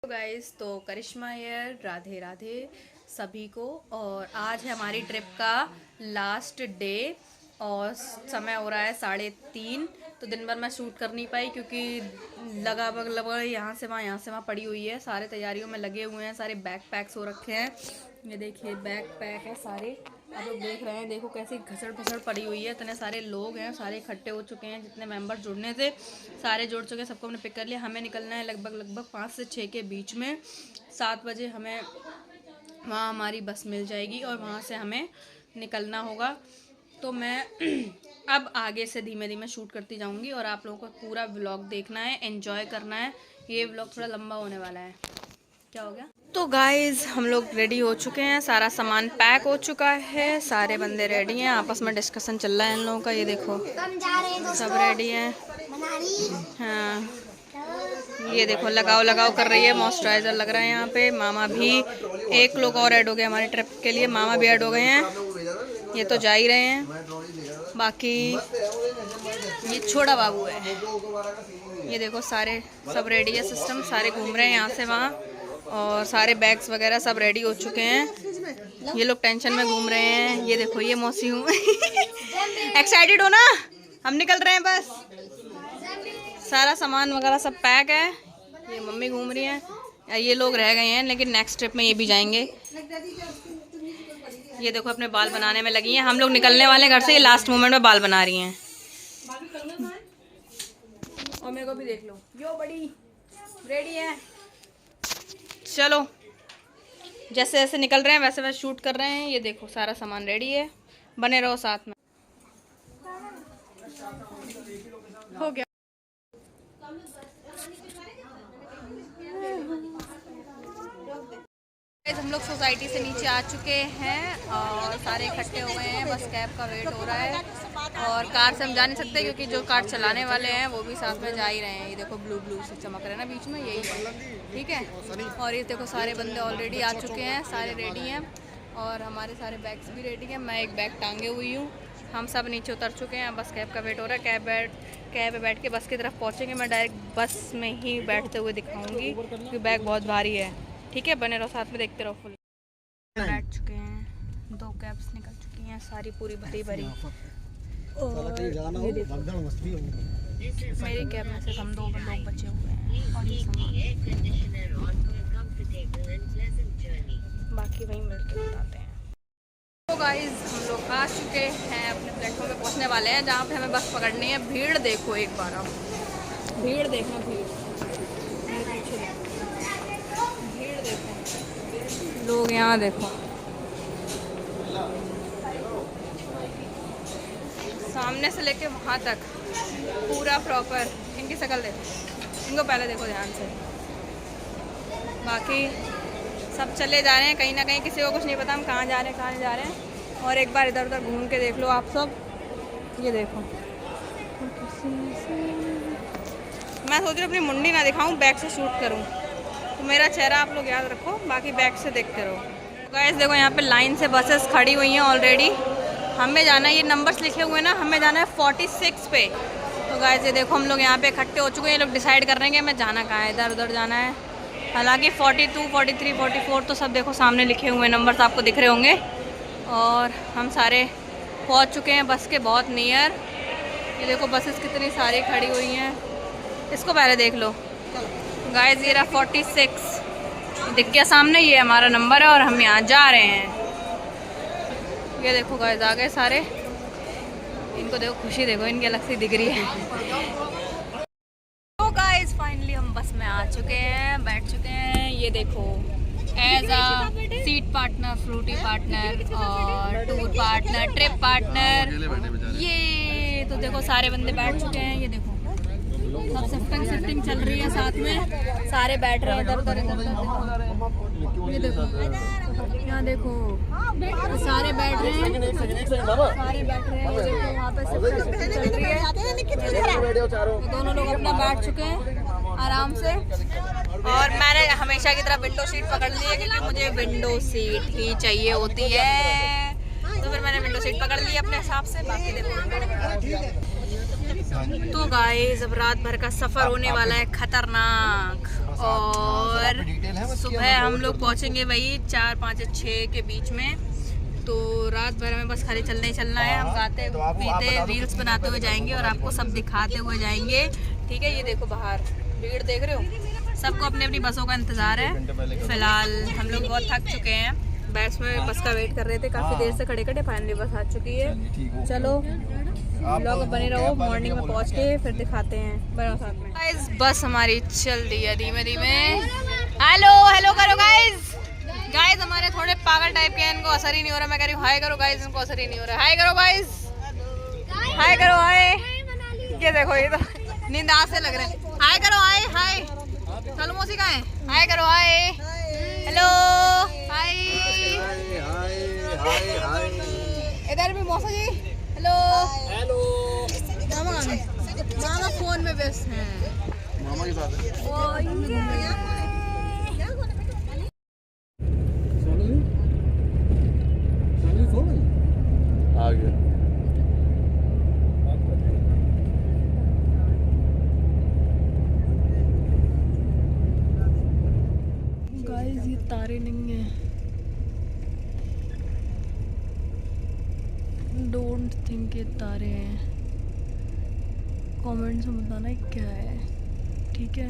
तो गाइस, तो करिश्मा यार राधे राधे सभी को। और आज है हमारी ट्रिप का लास्ट डे और समय हो रहा है 3:30। तो दिन भर मैं शूट कर नहीं पाई क्योंकि लगा यहाँ से वहाँ पड़ी हुई है। सारे तैयारियों में लगे हुए हैं, सारे बैग पैक्स हो रखे हैं। ये देखिए बैग पैक है सारे, आप लोग देख रहे हैं। देखो कैसी घसड़ फसड़ पड़ी हुई है। इतने सारे लोग हैं, सारे इकट्ठे हो चुके हैं। जितने मेंबर जुड़ने थे सारे जुड़ चुके हैं, सबको हमने पिक कर लिया। हमें निकलना है लगभग 5 से 6 के बीच में। 7 बजे हमें वहाँ हमारी बस मिल जाएगी और वहाँ से हमें निकलना होगा। तो मैं अब आगे से धीमे धीमे शूट करती जाऊँगी और आप लोगों को पूरा व्लॉग देखना है, एंजॉय करना है। ये व्लॉग थोड़ा लंबा होने वाला है। क्या हो गया? तो गाइज हम लोग रेडी हो चुके हैं, सारा सामान पैक हो चुका है, सारे बंदे रेडी हैं। आपस में डिस्कशन चल रहा है इन लोगों का। ये देखो सब रेडी हैं। हाँ ये देखो लगाओ कर रही है, मॉइस्चराइजर लग रहा है यहाँ पे। मामा भी, एक लोग और ऐड हो गए हमारी ट्रिप के लिए, मामा भी ऐड हो गए हैं। ये तो जा ही रहे हैं। बाकी ये छोटा बाबू है। ये देखो सारे सब रेडी है, सिस्टम सारे घूम रहे हैं यहाँ से वहाँ। और सारे बैग्स वगैरह सब रेडी हो चुके हैं। ये लोग टेंशन में घूम रहे हैं। ये देखो ये मौसी हूँ एक्साइटेड हो ना? हम निकल रहे हैं बस। सारा सामान वगैरह सब पैक है। ये मम्मी घूम रही हैं। ये लोग रह गए हैं लेकिन नेक्स्ट ट्रिप में ये भी जाएंगे। ये देखो अपने बाल बनाने में लगी हैं। हम लोग निकलने वाले घर से, ये लास्ट मोमेंट में बाल बना रही हैं। और मेरे को भी देख लो, यो बड़ी रेडी है। चलो जैसे जैसे निकल रहे हैं वैसे वैसे शूट कर रहे हैं। ये देखो सारा सामान रेडी है, बने रहो साथ में। हो गया। हम लोग सोसाइटी से नीचे आ चुके हैं और सारे इकट्ठे हो गए हैं। बस कैब का वेट हो रहा है और कार से हम जा नहीं सकते क्योंकि जो कार चलाने वाले हैं वो भी साथ में जा ही रहे हैं। ये देखो ब्लू से चमक रहे हैं ना बीच में, यही है, ठीक है। और ये देखो सारे बंदे ऑलरेडी आ चुके हैं, सारे रेडी हैं और हमारे सारे बैग्स भी रेडी हैं। मैं एक बैग टांगे हुई हूँ। हम सब नीचे उतर चुके हैं, बस कैब का वेट हो रहा है। कैब में बैठ के बस की तरफ पहुँचेंगे। मैं डायरेक्ट बस में ही बैठते हुए दिखाऊँगी क्योंकि बैग बहुत भारी है। ठीक है, बने रहो साथ में, देखते रहो। फुल बैठ चुके हैं, 2 कैब्स निकल चुकी हैं, सारी पूरी भरी भरी। और ये देखो मेरी कैब में सिर्फ हम 2 लोग बचे हुए हैं और ये बाकी वहीं मिलकर बताते हैं। तो गाइस हम लोग आ चुके हैं, अपने प्लेटफॉर्म पे पहुंचने वाले हैं जहाँ पे हमें बस पकड़नी है। भीड़ देखो एक बार, आप भीड़ देखना, भीड़ लोग यहाँ देखो, सामने से लेके वहाँ तक पूरा प्रॉपर। इनकी शक्ल देखो, इनको पहले देखो ध्यान से। बाकी सब चले जा रहे हैं कहीं ना कहीं, किसी को कुछ नहीं पता हम कहाँ जा रहे हैं कहाँ नहीं जा रहे हैं। और एक बार इधर उधर घूम के देख लो आप सब। ये देखो मैं सोच रही हूँ अपनी मुंडी ना दिखाऊँ, बैक से शूट करूँ तो मेरा चेहरा आप लोग याद रखो, बाकी बैक से देखते रहो। गाइस देखो यहाँ पे लाइन से बसेस खड़ी हुई हैं ऑलरेडी। हमें जाना है, ये नंबर्स लिखे हुए हैं ना, हमें जाना है 46 पे। तो गाइस ये देखो हम लोग यहाँ पे इकट्ठे हो चुके हैं। ये लोग डिसाइड कर रहे हैं कि हमें जाना कहाँ है, इधर उधर जाना है। हालांकि 42, 43, 44 तो सब देखो सामने लिखे हुए नंबर्स आपको दिख रहे होंगे। और हम सारे पहुँच चुके हैं बस के बहुत नियर। ये देखो बसेस कितनी सारी खड़ी हुई हैं, इसको पहले देख लो। गाइस ये रहा 46 दिख गया सामने, ये हमारा नंबर है और हम यहाँ जा रहे हैं। ये देखो गाइस आ गए सारे। इनको देखो, खुशी देखो इनकी अलग सी दिख रही है। तो गाइस फाइनली हम बस में आ चुके हैं, बैठ चुके हैं। ये देखो as a seat partner, Frooti partner और टूर पार्टनर, ट्रिप पार्टनर। ये तो देखो सारे बंदे बैठ चुके हैं। ये देखो सब शिफ्टिंग चल रही है, साथ में सारे बैठ रहे हैं इधर उधर। ये देखो यहाँ देखो सारे बैठ रहे हैं, सारे बैठ रहे हैं। ये देखो वहाँ पे शिफ्टिंग चल रही है। दोनों लोग अपना बैठ चुके हैं आराम से। और मैंने हमेशा की तरह विंडो सीट पकड़ ली है क्योंकि मुझे विंडो सीट ही चाहिए होती है। तो फिर मैंने विंडो सीट पकड़ ली अपने हिसाब से। बाकी देखो तो गाइस अब रात भर का सफ़र होने वाला है खतरनाक। और और सुबह हम लोग पहुंचेंगे वही 4, 5 या 6 के बीच में। तो रात भर में बस खाली चलना ही चलना है। हम गाते पीते रील्स बनाते हुए जाएंगे और आपको सब दिखाते हुए जाएंगे, ठीक है। ये देखो बाहर भीड़ देख रहे हो, सबको अपनी अपनी बसों का इंतज़ार है। फिलहाल हम लोग बहुत थक चुके हैं, बस का वेट कर रहे थे काफ़ी देर से खड़े खड़े। फाइनली बस आ चुकी है। चलो लोग बने रहो, मॉर्निंग में पहुंच के फिर दिखाते हैं बड़ा साथ में। गाइस बस हमारी चल रही है धीमे धीमे। हेलो हेलो करो गाइस। गाइस हमारे थोड़े पागल टाइप के हैं, इनको असर ही नहीं हो रहा। मैं कह रही हूँ हाय करो गाइस, इनको असर ही नहीं हो रहा। हाय करो गाइस, हाय करो हाय। ये देखो ये तो नींद आज से लग रहा है। हाय करो हाय हाय। चलो मौसी का है, हाय करो हाय। हेलो हाय हाय हाय। इधर भी मौसा जी हेलो हेलो। मामा फोन में व्यस्त हैं, मामा के साथ आ गया। गाइस ये तारे नहीं है, डोंट थिंक ये तारे हैं। कमेंट्स में बताना क्या है, ठीक है।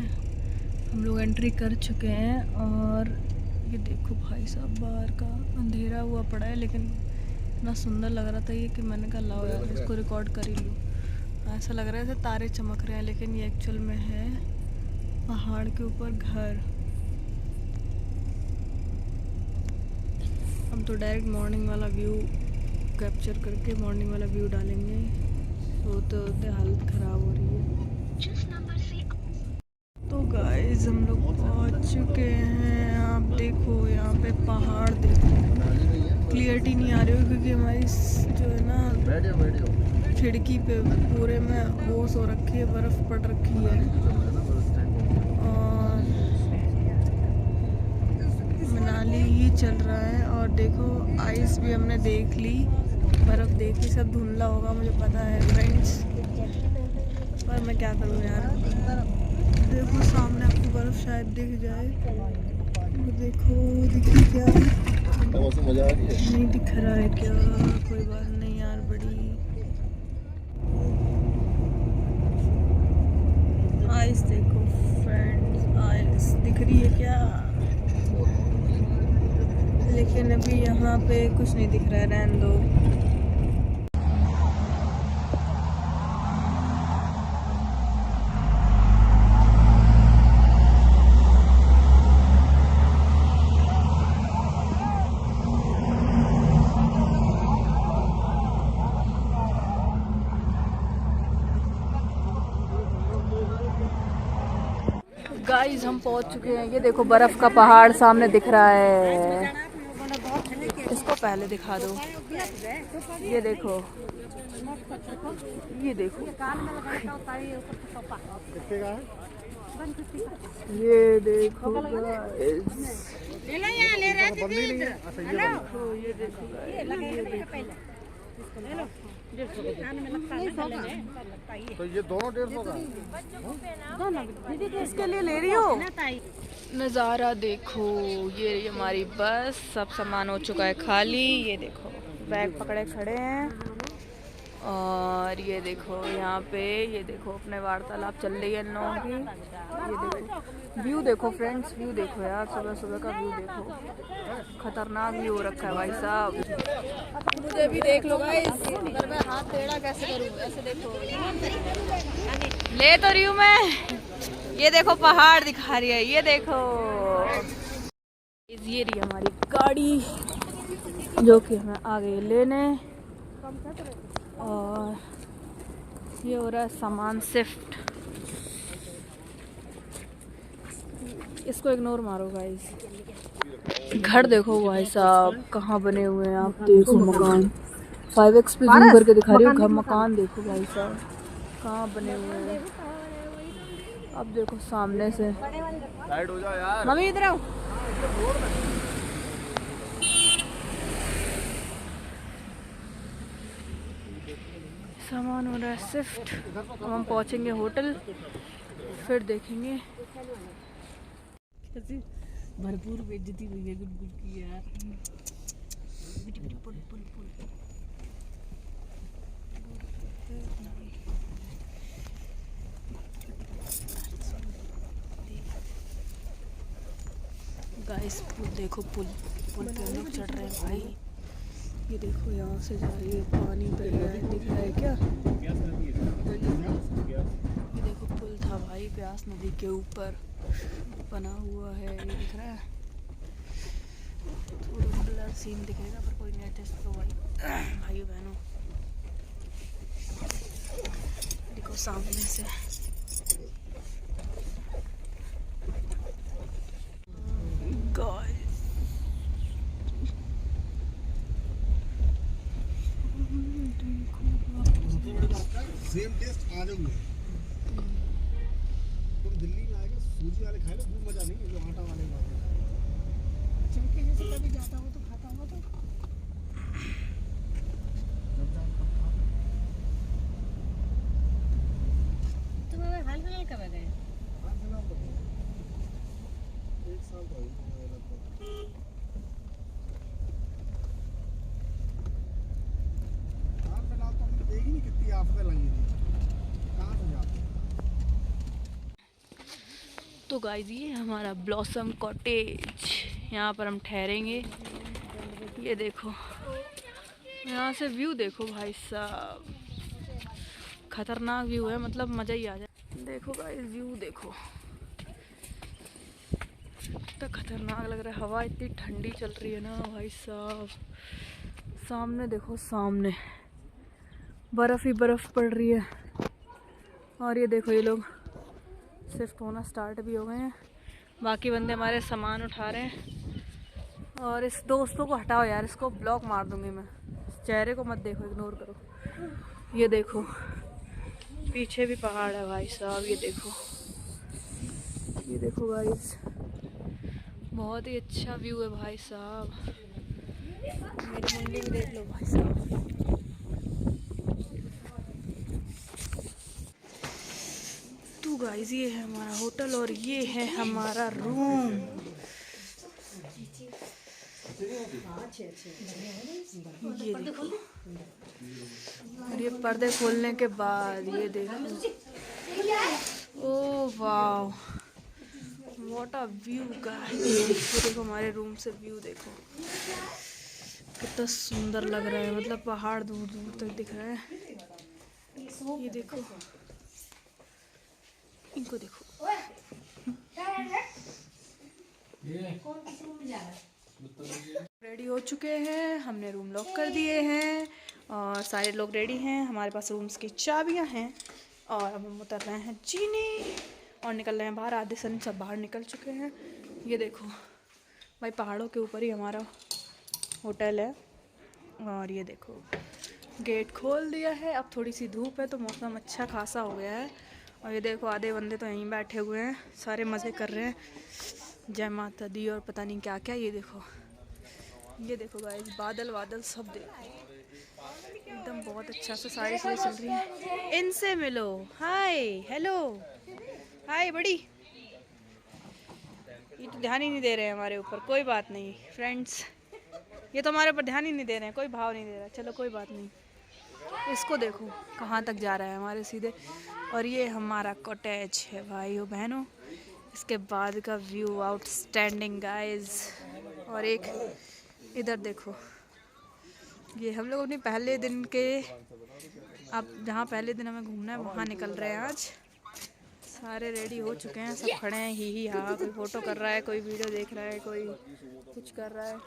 हम लोग एंट्री कर चुके हैं और ये देखो भाई साहब बाहर का अंधेरा हुआ पड़ा है, लेकिन इतना सुंदर लग रहा था ये कि मैंने कहा लाओ यार इसको रिकॉर्ड कर ही लूँ। ऐसा लग रहा है जैसे तारे चमक रहे हैं, लेकिन ये एक्चुअल में है पहाड़ के ऊपर घर। हम तो डायरेक्ट मॉर्निंग वाला व्यू कैप्चर करके मॉर्निंग वाला व्यू डालेंगे। तो हालत ख़राब हो रही है। तो गाइस हम लोग पहुंच चुके हैं। आप देखो यहाँ पे पहाड़ देखो, क्लियरिटी नहीं आ रही हो क्योंकि हमारी जो है ना खिड़की पे पूरे में ओस हो रखी है, बर्फ़ पड़ रखी है। और मनाली ही चल रहा है और देखो आइस भी हमने देख ली, बर्फ़ देख ली। सब धुंधला होगा मुझे पता है फ्रेंड्स, पर मैं क्या करूँ यार। देखो सामने आपको बर्फ़ शायद दिख जाए, देखो दिखी क्या? मजा आ रही है? नहीं दिख रहा है क्या? कोई बात नहीं यार, बड़ी आइस देखो फ्रेंड्स, आइस दिख रही है क्या? लेकिन अभी यहाँ पे कुछ नहीं दिख रहा है, रहने दो। गाइस हम पहुंच चुके हैं। ये देखो बर्फ का पहाड़ सामने दिख रहा है, इसको पहले दिखा दो। ये देखो ये देखो ये देखो तो ये दोनों 150 का इसके लिए ले रही हो। नज़ारा देखो, ये हमारी बस, सब सामान हो चुका है खाली। ये देखो बैग पकड़े खड़े हैं और ये देखो यहाँ पे ये देखो अपने वार्तालाप चल रही है इन लोगों की। ये देखो व्यू देखो फ्रेंड्स, व्यू देखो यार, सुबह सुबह का व्यू देखो, खतरनाक व्यू हो रखा है भाई साहब। मुझे भी देख लो गाइस, पर मैं हाथ टेढ़ा कैसे करूँ, ऐसे देखो। ले तो रही हूँ मैं। ये देखो पहाड़ दिखा रही है, ये देखो। ये रही हमारी गाड़ी जो कि हमें आ गई लेने, और ये हो रहा है सामान शिफ्ट। इसको इग्नोर मारो गाइस। घर देखो भाई साहब कहाँ बने हुए हैं, आप देखो मकान। 5x पे जूम करके दिखा रही हूँ घर, मकान देखो भाई साहब कहाँ बने हुए हैं। अब देखो सामने से, साइड हो जाओ यार, मम्मी इधर आओ। सामान हो रहा है शिफ्ट। अब हम पहुंचेंगे होटल, फिर देखेंगे। कैसे भरपूर बेइज्जती हुई है गुनगुन की यार। पुल पुल पुल गाइस, पुल देखो, पुल पे हम लोग चढ़ रहे हैं भाई। ये देखो यहाँ से जा रही है, पानी बह रहा है, दिख रहा है क्या? ये देखो पुल था भाई, ब्यास नदी के ऊपर बना हुआ है, ये दिख रहा है। थोड़ा ब्लर सीन दिखेगा पर कोई नहीं, एडजस्ट करो भाई भाइयों बहनों। देखो सामने से सेम टेस्ट आ जाऊंगे। तुम दिल्ली में आएगा सूजी वाले खाए वो मजा नहीं है जो आटा वाले में। चमके जैसे कभी जाता हो तो खाता होगा तो तुम्हें हाल फिलहाल कब गए? हाल फिलहाल तो 1 साल तो हो गया लगभग। हाल फिलहाल तो हमने देखी नहीं कितनी आफतें लगी थी, कहाँ से जाते। तो गाइस, ये हमारा ब्लॉसम कॉटेज, यहाँ पर हम ठहरेंगे। ये देखो, यहाँ से व्यू देखो भाई साहब, खतरनाक व्यू है, मतलब मज़ा ही आ जाए। देखो गाइस, व्यू देखो, इतना खतरनाक लग रहा है। हवा इतनी ठंडी चल रही है ना भाई साहब। सामने देखो, सामने बर्फ़ ही बर्फ़ पड़ रही है। और ये देखो, ये लोग शिफ्ट होना स्टार्ट भी हो गए हैं। बाकी बंदे हमारे सामान उठा रहे हैं। और इस दोस्तों को हटाओ यार, इसको ब्लॉक मार दूंगी मैं। चेहरे को मत देखो, इग्नोर करो। ये देखो, पीछे भी पहाड़ है भाई साहब। ये देखो गाइस, बहुत ही अच्छा व्यू है भाई साहब। मेरी मुंडी भी देख लो भाई साहब। तो गाइस, ये है हमारा होटल और ये है हमारा रूम। ये देखो, और ये पर्दे खोलने के बाद ये देखो, ओह वाव, व्हाट अ व्यू गाइस। ये देखो, हमारे रूम से व्यू देखो, कितना सुंदर लग रहा है, मतलब पहाड़ दूर दूर तक दिख रहा है। ये देखो, इनको देखो। रेडी हो चुके हैं, हमने रूम लॉक कर दिए हैं और सारे लोग रेडी हैं। हमारे पास रूम्स की चाबियां हैं और अब हम उतर रहे हैं जीने और निकल रहे हैं बाहर। आधे सन सब बाहर निकल चुके हैं। ये देखो भाई, पहाड़ों के ऊपर ही हमारा होटल है। और ये देखो, गेट खोल दिया है। अब थोड़ी सी धूप है तो मौसम अच्छा खासा हो गया है। और ये देखो, आधे बंदे तो यहीं बैठे हुए हैं, सारे मज़े कर रहे हैं, जय माता दी और पता नहीं क्या क्या। ये देखो गाइस, बादल वादल सब देखो, एकदम बहुत अच्छा से सारी चीज़ें चल रही हैं। इनसे मिलो, हाय हेलो हाय बड़ी। ये तो ध्यान ही नहीं दे रहे हैं हमारे ऊपर। कोई बात नहीं फ्रेंड्स, ये तो हमारे ऊपर ध्यान ही नहीं दे रहे हैं, कोई भाव नहीं दे रहा। चलो कोई बात नहीं, इसको देखो कहाँ तक जा रहा है हमारे सीधे। और ये हमारा कॉटेज है भाइयों बहनों। इसके बाद का व्यू आउटस्टैंडिंग गाइस। और एक इधर देखो, ये हम लोग अपने पहले दिन के, अब जहाँ पहले दिन हमें घूमना है वहाँ निकल रहे हैं आज। सारे रेडी हो चुके हैं, सब खड़े हैं, ही हाँ। कोई फ़ोटो कर रहा है, कोई वीडियो देख रहा है, कोई कुछ कर रहा है।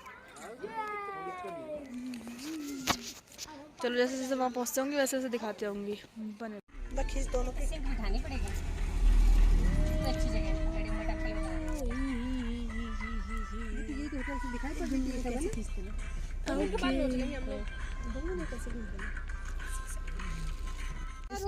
चलो, जैसे जैसे वहाँ पहुँचते होंगी वैसे वैसे दिखाते होंगी। बने खींच दोनों की उठानी पड़ेगी, अच्छी जगह है, बड़ी मोटा पे ये तो होटल से दिखाई पड़ रही है कैसे खींचते हैं।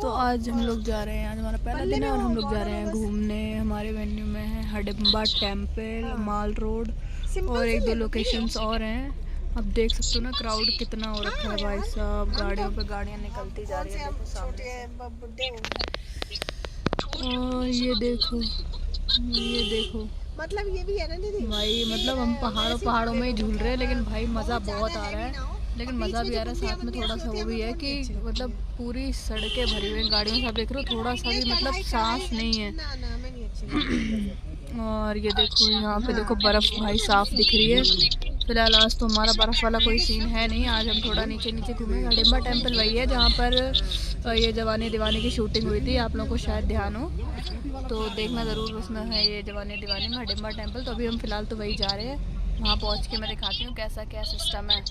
तो आज हम लोग जा रहे हैं, आज हमारा पहला दिन है और हम लोग जा रहे हैं घूमने। हमारे वेन्यू में है हडिम्बा टेम्पल, माल रोड और एक दो लोकेशंस और हैं। अब देख सकते हो ना, क्राउड कितना हो रखा है भाई साहब। गाड़ियों पे गाड़ियाँ निकलती जा रही है, देखो सामने। और ये देखो मतलब ये भी है ना दीदी भाई मतलब हम पहाड़ों में ही झूल रहे हैं, लेकिन भाई मज़ा बहुत आ रहा है। लेकिन मज़ा भी आ रहा है, साथ में थोड़ा सा वो भी है कि मतलब पूरी सड़कें भरी हुई हैं गाड़ियों से। आप देख रहे हो थोड़ा सा भी मतलब सांस नहीं है। ना ना मैं नहीं अच्छी और ये देखो यहाँ पे देखो बर्फ़ भाई साफ दिख रही है। फिलहाल आज तो हमारा बर्फ़ वाला कोई सीन है नहीं। आज हम थोड़ा नीचे नीचे घूमेंगे। हडिम्बा टेम्पल वही है जहाँ पर ये जवानी दीवानी की शूटिंग हुई थी, आप लोगों को शायद ध्यान हो तो देखना ज़रूर। उसमें है ये जवानी दीवानी में हडिम्बा टेम्पल। तो अभी हम फ़िलहाल तो वही जा रहे हैं। वहाँ पहुँच के मैं दिखाती हूँ कैसा क्या सिस्टम है।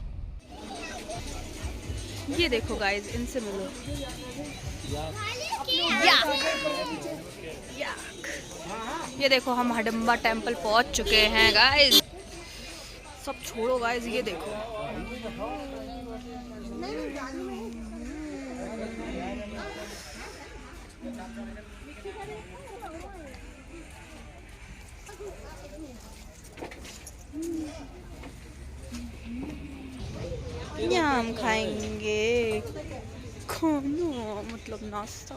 ये देखो गाइज, इनसे मिलो। ये देखो हम हडिम्बा टेम्पल पहुँच चुके हैं गाइज। सब छोड़ो गाइज, ये देखो यहाँ हम खाएंगे खाना, मतलब नाश्ता।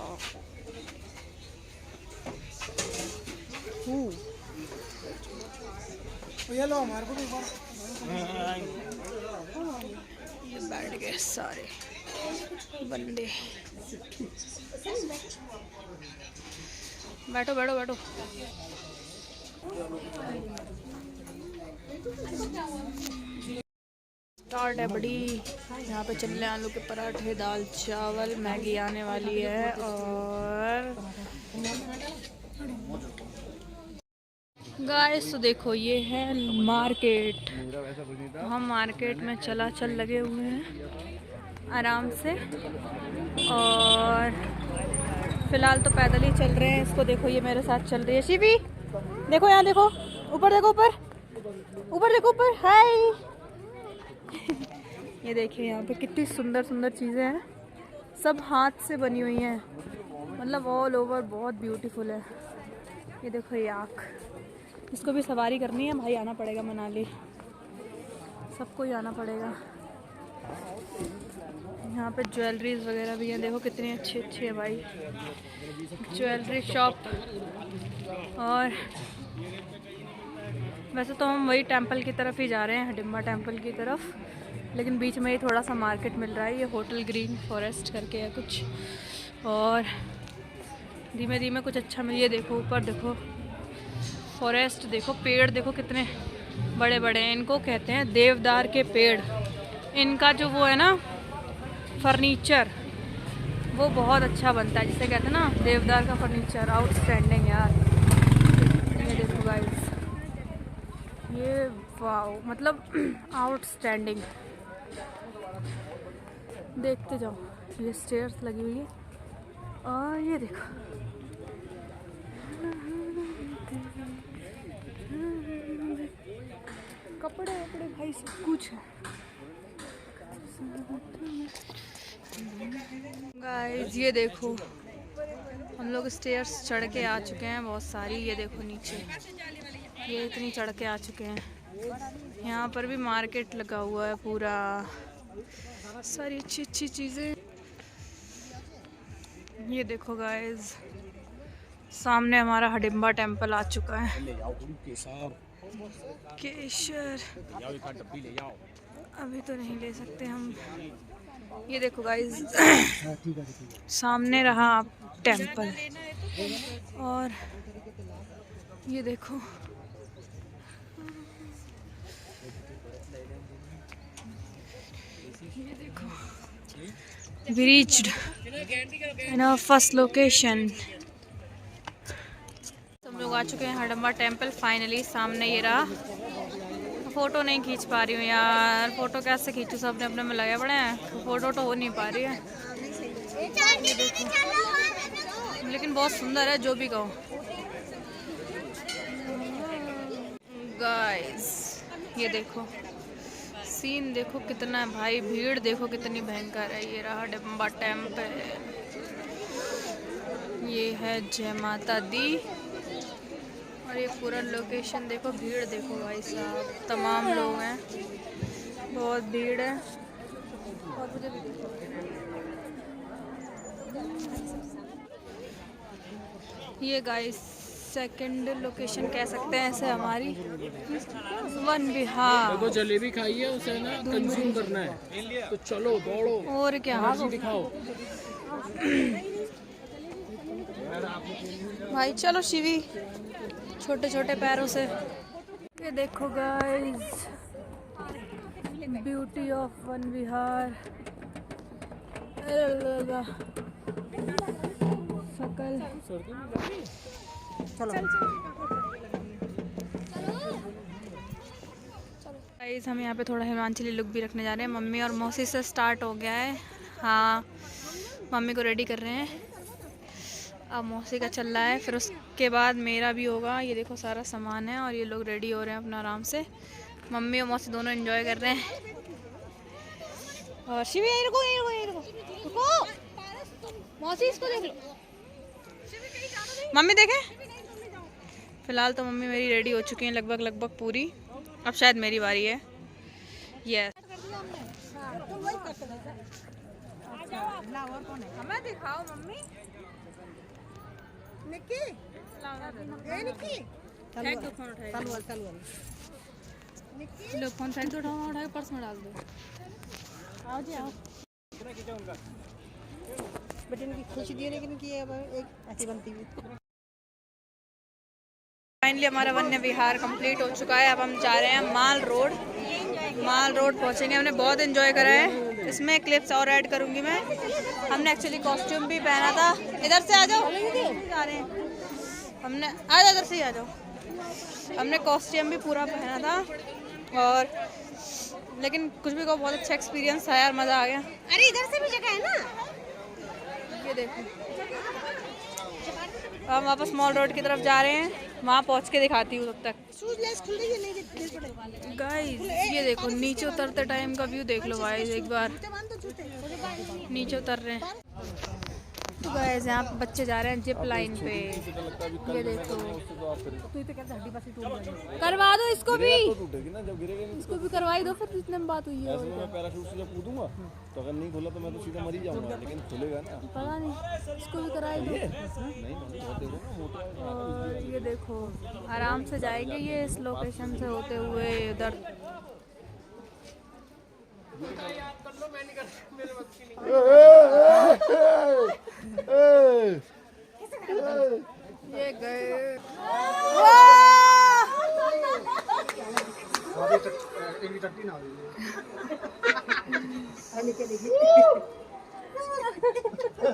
ये लो हमारे को भी बार ये बैठ गए सारे बंदे। बैठो बैठो बैठो। स्टार्ट है बड़ी। यहाँ पे चल रहे हैं आलू के पराठे, दाल चावल, मैगी आने वाली है। और गाइस तो देखो ये है मार्केट। हम मार्केट में चल लगे हुए हैं आराम से। और फिलहाल तो पैदल ही चल रहे हैं। इसको देखो, ये मेरे साथ चल रही है। शिवी देखो, यहाँ देखो, ऊपर देखो, ऊपर ऊपर देखो, ऊपर। हाय ये देखिए यहाँ पे कितनी सुंदर सुंदर चीज़ें हैं। सब हाथ से बनी हुई हैं, मतलब ऑल ओवर बहुत ब्यूटीफुल है। ये देखो ये आँख, इसको भी सवारी करनी है भाई। आना पड़ेगा मनाली, सबको ही आना पड़ेगा। यहाँ पे ज्वेलरीज वगैरह भी हैं। देखो कितनी अच्छी अच्छी है भाई ज्वेलरी शॉप। और वैसे तो हम वही टेंपल की तरफ ही जा रहे हैं, हडिम्बा टेंपल की तरफ, लेकिन बीच में ही थोड़ा सा मार्केट मिल रहा है। ये होटल ग्रीन फॉरेस्ट करके है कुछ। और धीमे धीमे कुछ अच्छा मिल। ये देखो ऊपर देखो फॉरेस्ट, देखो पेड़ देखो कितने बड़े बड़े हैं। इनको कहते हैं देवदार के पेड़। इनका जो वो है ना फर्नीचर, वो बहुत अच्छा बनता है, जिसे कहते हैं ना देवदार का फर्नीचर। आउटस्टैंडिंग यार। ये देखो गाइस, ये वाओ, मतलब आउटस्टैंडिंग। देखते जाओ, ये स्टेयर्स लगी हुई है। और ये देखो कपड़े वपड़े भाई सब कुछ है। गाइस ये देखो हम लोग स्टेयर्स चढ़ के आ चुके हैं बहुत सारी। ये देखो नीचे ये इतनी चढ़ के आ चुके हैं। यहाँ पर भी मार्केट लगा हुआ है पूरा, सारी अच्छी अच्छी चीज़ें। ये देखो गाइस सामने हमारा हडिम्बा टेम्पल आ चुका है। केसर अभी तो नहीं ले सकते हम। ये देखो गाइस सामने रहा टेम्पल। और ये देखो we reached in our first location। हम लोग आ चुके हैं हडिम्बा टेम्पल फाइनली। सामने ये रहा। फ़ोटो नहीं खींच पा रही हूँ यार, फ़ोटो कैसे खींचूँ, सब अपने अपने में लगे पड़े हैं, फ़ोटो तो हो नहीं पा रही है। लेकिन बहुत सुंदर है जो भी कहो। गाइस ये देखो सीन देखो कितना है भाई, भीड़ देखो कितनी भयंकर है। ये रहा हडिम्बा टेम्पल, ये है जय माता दी। और ये पूरा लोकेशन देखो, भीड़ देखो भाई साहब, तमाम लोग हैं, बहुत भीड़ है। और मुझे भी देखो ये गाइस सेकंड लोकेशन कह सकते हैं ऐसे हमारी वन विहार। देखो जलेबी खाई है, उसे ना कंज्यूम करना है, तो चलो दौड़ो और क्या एनर्जी दिखाओ। भाई चलो शिवी छोटे छोटे पैरों से। ये देखो गाइस ब्यूटी ऑफ वन विहार। सकल गाइस हम यहाँ पे थोड़ा हिमाचली लुक भी रखने जा रहे हैं। मम्मी और मौसी से स्टार्ट हो गया है। हाँ मम्मी को रेडी कर रहे हैं, अब मौसी का चल रहा है, फिर उसके बाद मेरा भी होगा। ये देखो सारा सामान है और ये लोग रेडी हो रहे हैं अपना आराम से। मम्मी और मौसी दोनों एंजॉय कर रहे हैं। और शिवी रुको मौसी इसको देख लो। मम्मी देखे। फिलहाल तो मम्मी मेरी रेडी हो चुकी हैं लगभग पूरी। अब शायद मेरी बारी है। यस हमें दिखाओ मम्मी। निक्की फेंक दो फोन उठाए। लो फोन फेंक दो, उठा के पर्स में डाल दो। आओ जी आओ। बेटे इनकी खुशी दी लेकिन कि अब एक ऐसी बनती हुई। फाइनली हमारा वन्य विहार कंप्लीट हो चुका है। अब हम जा रहे हैं माल रोड पहुंचेंगे। हमने बहुत एंजॉय करा है। इसमें क्लिप्स और ऐड करूंगी मैं। हमने एक्चुअली कॉस्ट्यूम भी पहना था। इधर से आ जाओ, जा रहे हैं हमने। आ जाओ इधर से ही आ जाओ। हमने कॉस्ट्यूम भी पूरा पहना था और लेकिन कुछ भी को बहुत अच्छा एक्सपीरियंस था यार, मज़ा आ गया। अरे इधर से भी जगह है ना। ये देखो हम वापस मॉल रोड की तरफ जा रहे हैं। वहाँ पहुँच के दिखाती हूँ तब तक। गाइस ये देखो नीचे उतरते टाइम का व्यू देख लो गाइस एक बार। नीचे उतर रहे हैं तो गाइस यहाँ पे बच्चे जा रहे हैं जिप लाइन पे। ये देखो करवा दो इसको भी, इसको भी करवाई दो फिर जितने में बात हुई है। मैं पैराशूट से जब कूदूंगा तो अगर नहीं खोला तो मैं तो सीधा मर ही जाऊंगा, लेकिन खुलेगा ना। पता नहीं, इसको भी कराई दो। और ये देखो आराम से जाएंगे ये इस लोकेशन से होते हुए उधर। ये गए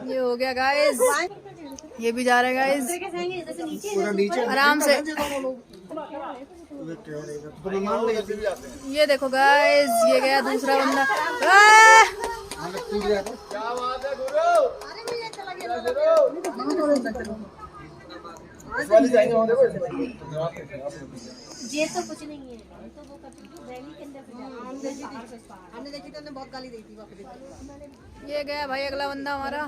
ये हो गया गाइस। ये भी जा रहे गाइस आराम से। ये देखो गाइस ये गया दूसरा बंदा। ये तो कुछ नहीं है, तो वो रैली के अंदर हमने देखी तो बहुत गाली दी थी। ये गया भाई अगला बंदा हमारा।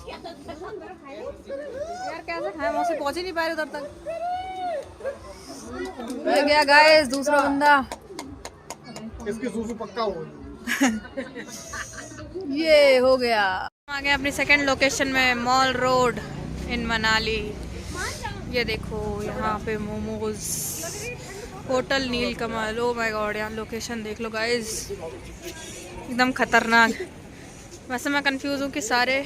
यार कैसे खाए, वहां से पहुंच ही नहीं पा रहे उधर तक। ये गया गाइस दूसरा बंदा। इसकी सूसू पक्का हो। ये हो गया। आ गए अपनी सेकंड लोकेशन में मॉल रोड इन मनाली। ये देखो यहाँ पे momos, hotel Neelkamal. Oh my God यहाँ लोकेशन देख लो गाइस एकदम खतरनाक। वैसे मैं कंफ्यूज हूँ कि सारे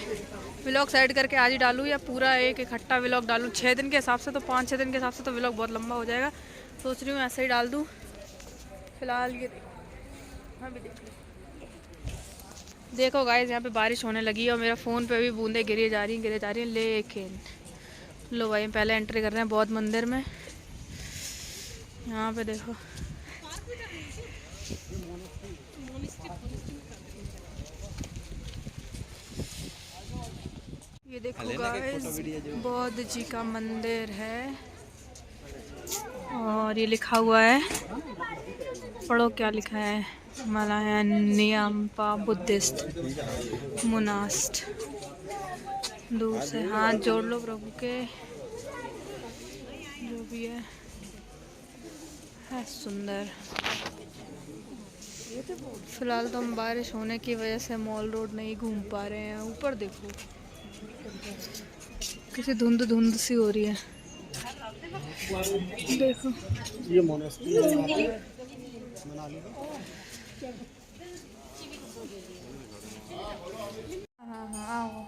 व्लॉग्स ऐड करके आज ही डालूँ या पूरा एक इकट्ठा व्लॉग डालूँ। 6 दिन के हिसाब से तो 5-6 दिन के हिसाब से तो व्लॉग बहुत लंबा हो जाएगा। सोच रही हूँ ऐसे ही डाल दूँ फिलहाल। ये हाँ भी देखो गाइस यहाँ पे बारिश होने लगी है और मेरा फ़ोन पे भी बूंदें गिरी जा रही हैं। लेकिन लो भाई पहले एंट्री कर रहे हैं बौद्ध मंदिर में। यहाँ पे देखो ये देखो गाइस बौद्ध जी का मंदिर है और ये लिखा हुआ है, पढ़ो क्या लिखा है। मलायन नियम्पा बुद्धिस्ट मोनास्ट। दूर से हाथ जोड़ लो प्रभु के, जो भी है सुंदर। फिलहाल तो हम बारिश होने की वजह से मॉल रोड नहीं घूम पा रहे हैं। ऊपर देखो कैसे धुंध धुंध सी हो रही है, देखो। ये मोनेस्ट्री है मनाली में। हाँ हाँ आओ,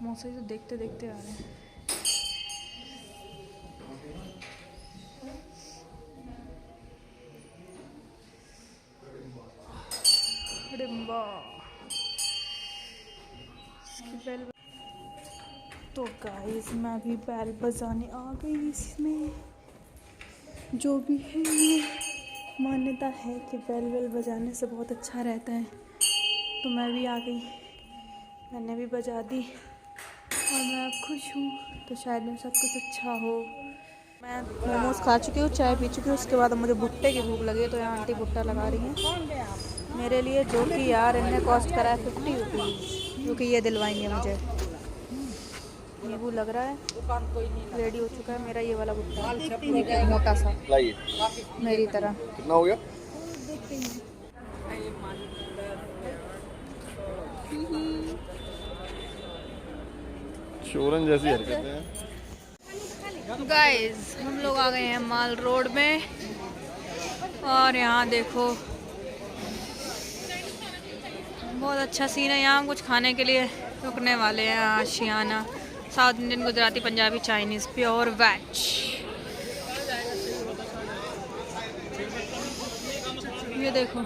मौसम तो देखते देखते आ रहे हैं। डिम्बा इसकी बेल। तो गाइस मैं भी बेल बजाने आ गई इसमें। जो भी है ये मान्यता है कि बेल बजाने से बहुत अच्छा रहता है, तो मैं भी आ गई, मैंने भी बजा दी और मैं अब खुश हूँ। तो शायद में सब कुछ अच्छा हो। मैं मोमोज खा चुकी हूँ, चाय पी चुकी हूँ, उसके बाद अब मुझे भुट्टे की भूख लगी है। तो यहाँ आंटी भुट्टा लगा रही हैं मेरे लिए, जो कि यार इनने कॉस्ट करा है 50 रुपीज़, जो कि ये दिलवाएंगे मुझे। नींबू लग रहा है, रेडी हो चुका है मेरा ये वाला भुट्टा, मोटा सा मेरी तरह। कितना हो गया? शोरन जैसी हरकतें हैं। गाइस हम लोग आ गए हैं माल रोड में, और यहाँ देखो बहुत अच्छा सीन है। यहाँ कुछ खाने के लिए रुकने वाले हैं। Ashiyana, South Indian, Gujarati, Punjabi, Chinese, pure veg. ये देखो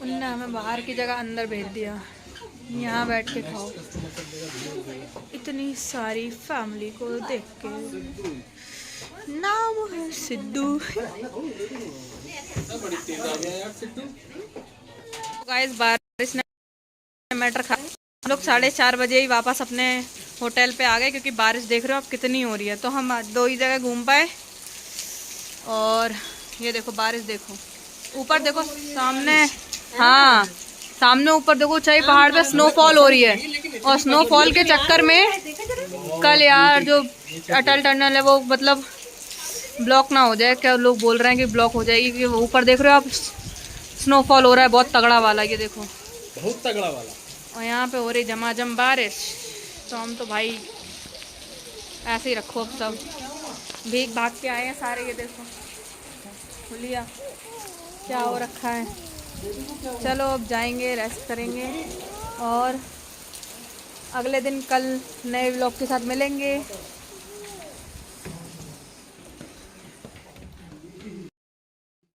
उनने हमें बाहर की जगह अंदर भेज दिया, यहाँ बैठ के खाओ। इतनी सारी फैमिली को देख के। नाम है सिद्धू। गाइस बारिश ने मैटर खा, हम लोग 4:30 बजे ही वापस अपने होटल पे आ गए, क्योंकि बारिश देख रहे हो आप कितनी हो रही है। तो हम 2 ही जगह घूम पाए। और ये देखो बारिश, देखो ऊपर देखो सामने, हाँ सामने ऊपर देखो ऊंचाई पहाड़ पे स्नोफॉल हो रही है। और स्नोफॉल के चक्कर में कल यार जो अटल टनल है वो मतलब ब्लॉक ना हो जाए, क्या लोग बोल रहे हैं कि ब्लॉक हो जाएगी, क्योंकि वो ऊपर देख रहे हो आप स्नोफॉल हो रहा है बहुत तगड़ा वाला, ये देखो बहुत तगड़ा वाला। और यहाँ पे हो रही झमाझम बारिश। तो हम तो भाई ऐसे ही रखो, अब सब भीग भाग के आए हैं सारे। ये देखो खुलिया क्या हो रखा है। चलो अब जाएंगे, रेस्ट करेंगे, और अगले दिन कल नए व्लॉग के साथ मिलेंगे।